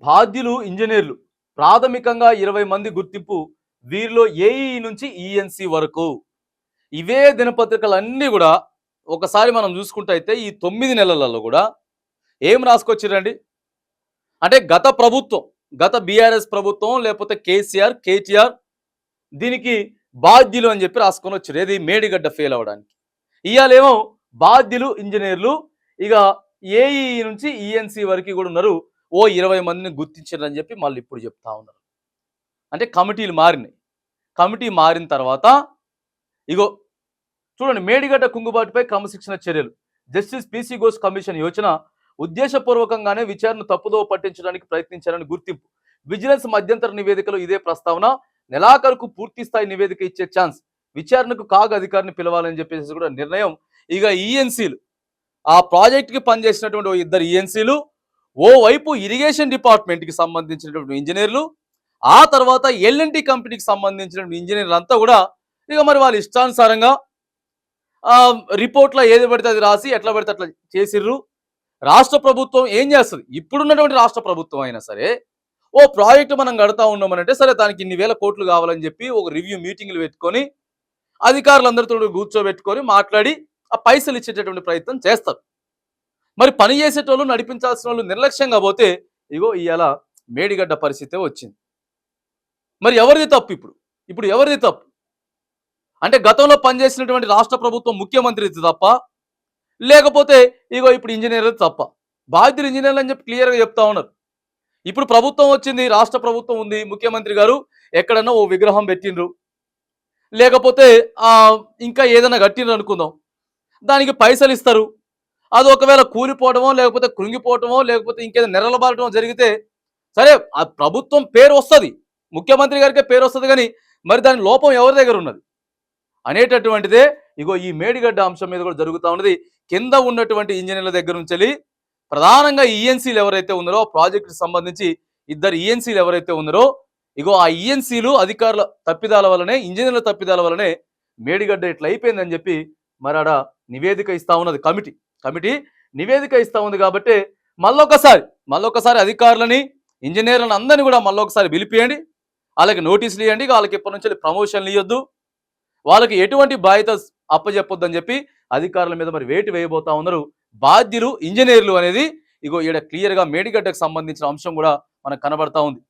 బాధ్యులు ఇంజనీర్లు ప్రాథమికంగా 20 మంది గుర్తింపు. వీరిలో ఏఈ నుంచి ఈఎన్సీ వరకు. ఇవే దినపత్రికలన్నీ కూడా ఒకసారి మనం చూసుకుంటే అయితే ఈ 9 నెలలలో కూడా ఏం రాసుకొచ్చిరండి అంటే గత ప్రభుత్వం, గత బీఆర్ఎస్ ప్రభుత్వం లేకపోతే కేసీఆర్ కేటీఆర్ దీనికి బాధ్యులు అని చెప్పి రాసుకొని వచ్చారు. ఏది మేడిగడ్డ ఫెయిల్ అవ్వడానికి. ఇవాళేమో బాధ్యులు ఇంజనీర్లు ఇక ఏఈ నుంచి ఈఎన్సీ వరకు కూడా ఉన్నారు. ఓ 20 మందిని గుర్తించారని చెప్పి మళ్ళీ ఇప్పుడు చెప్తా ఉన్నారు. అంటే కమిటీలు మారినాయి. కమిటీ మారిన తర్వాత ఇగో చూడండి, మేడిగడ్డ కుంగుబాటుపై క్రమశిక్షణ చర్యలు. జస్టిస్ పిసి ఘోష్ కమిషన్ యోచన ఉద్దేశపూర్వకంగానే విచారణ తప్పుదో పట్టించడానికి ప్రయత్నించారని గుర్తింపు. విజిలెన్స్ మధ్యంతర నివేదికలో ఇదే ప్రస్తావన. నెలాఖరుకు పూర్తి స్థాయి నివేదిక ఇచ్చే ఛాన్స్. విచారణకు కాగ్ అధికారిని పిలవాలని చెప్పేసి కూడా నిర్ణయం. ఇక ఈఎన్సీలు ఆ ప్రాజెక్టుకి పనిచేసినటువంటి ఇద్దరు ఈఎన్సీలు, ఓవైపు ఇరిగేషన్ డిపార్ట్మెంట్కి సంబంధించినటువంటి ఇంజనీర్లు, ఆ తర్వాత ఎల్ఎన్టీ కంపెనీకి సంబంధించినటువంటి ఇంజనీర్లు అంతా కూడా ఇక మరి వాళ్ళ ఇష్టానుసారంగా రిపోర్ట్లో ఏది పడితే అది రాసి ఎట్లా పడితే అట్లా చేసిర్రు. రాష్ట్ర ప్రభుత్వం ఏం చేస్తుంది? ఇప్పుడున్నటువంటి రాష్ట్ర ప్రభుత్వం అయినా సరే ఓ ప్రాజెక్టు మనం కడతా ఉన్నామనంటే సరే దానికి ఇన్ని వేల కోట్లు కావాలని చెప్పి ఒక రివ్యూ మీటింగ్లు పెట్టుకొని అధికారులందరితో కూర్చోబెట్టుకొని మాట్లాడి ఆ పైసలు ఇచ్చేటటువంటి ప్రయత్నం చేస్తారు. మరి పని చేసేటోళ్ళు నడిపించాల్సిన వాళ్ళు నిర్లక్ష్యంగా పోతే ఇగో ఇవాళ మేడిగడ్డ పరిస్థితే వచ్చింది. మరి ఎవరిది తప్పు? ఇప్పుడు ఎవరిది తప్పు అంటే గతంలో పనిచేసినటువంటి రాష్ట్ర ప్రభుత్వం ముఖ్యమంత్రిది తప్ప, లేకపోతే ఇగో ఇప్పుడు ఇంజనీర్లు తప్ప? బాధ్యులు ఇంజనీర్లు అని చెప్పి క్లియర్గా చెప్తా ఉన్నారు. ఇప్పుడు ప్రభుత్వం వచ్చింది, రాష్ట్ర ప్రభుత్వం ఉంది, ముఖ్యమంత్రి గారు ఎక్కడన్నా ఓ విగ్రహం పెట్టిండ్రు, లేకపోతే ఇంకా ఏదైనా కట్టిండ్రు అనుకుందాం, దానికి పైసలు ఇస్తారు. అది ఒకవేళ కూలిపోవడమో లేకపోతే కృంగిపోవటమో లేకపోతే ఇంకేదైనా నెరలబారటమో జరిగితే సరే ఆ ప్రభుత్వం పేరు వస్తుంది, ముఖ్యమంత్రి గారికే పేరు వస్తుంది, కానీ మరి దాని లోపం ఎవరి దగ్గర ఉన్నది అనేటటువంటిదే ఇగో ఈ మేడిగడ్డ అంశం మీద కూడా జరుగుతూ ఉన్నది. కింద ఉన్నటువంటి ఇంజనీర్ల దగ్గర నుంచి ప్రధానంగా ఈఎన్సీలు ఎవరైతే ఉన్నారో ప్రాజెక్టుకి సంబంధించి ఇద్దరు ఈఎన్సీలు ఎవరైతే ఉన్నారో ఇగో ఆ ఈఎన్సీలు అధికారుల తప్పిదాల వల్లనే, ఇంజనీర్ల తప్పిదాల వల్లనే మేడిగడ్డ ఇట్లా అయిపోయిందని చెప్పి మరి ఆడ నివేదిక ఇస్తా ఉన్నది. కమిటీ నివేదిక ఇస్తా ఉంది. కాబట్టి మళ్ళొకసారి అధికారులని ఇంజనీర్లను అందరినీ కూడా మళ్ళొకసారి పిలిపియండి, వాళ్ళకి నోటీసులు ఇవ్వండి, వాళ్ళకి ఇప్పటి నుంచి ప్రమోషన్లు ఇవ్వద్దు, వాళ్ళకి ఎటువంటి బాధ్యత అప్పచెప్పొద్దని చెప్పి అధికారుల మీద మరి వేటు వేయబోతా ఉన్నారు బాధ్యులు ఇంజనీర్లు అనేది. ఇగో ఈడ క్లియర్గా మేడిగడ్డకు సంబంధించిన అంశం కూడా మనకు కనబడతా ఉంది.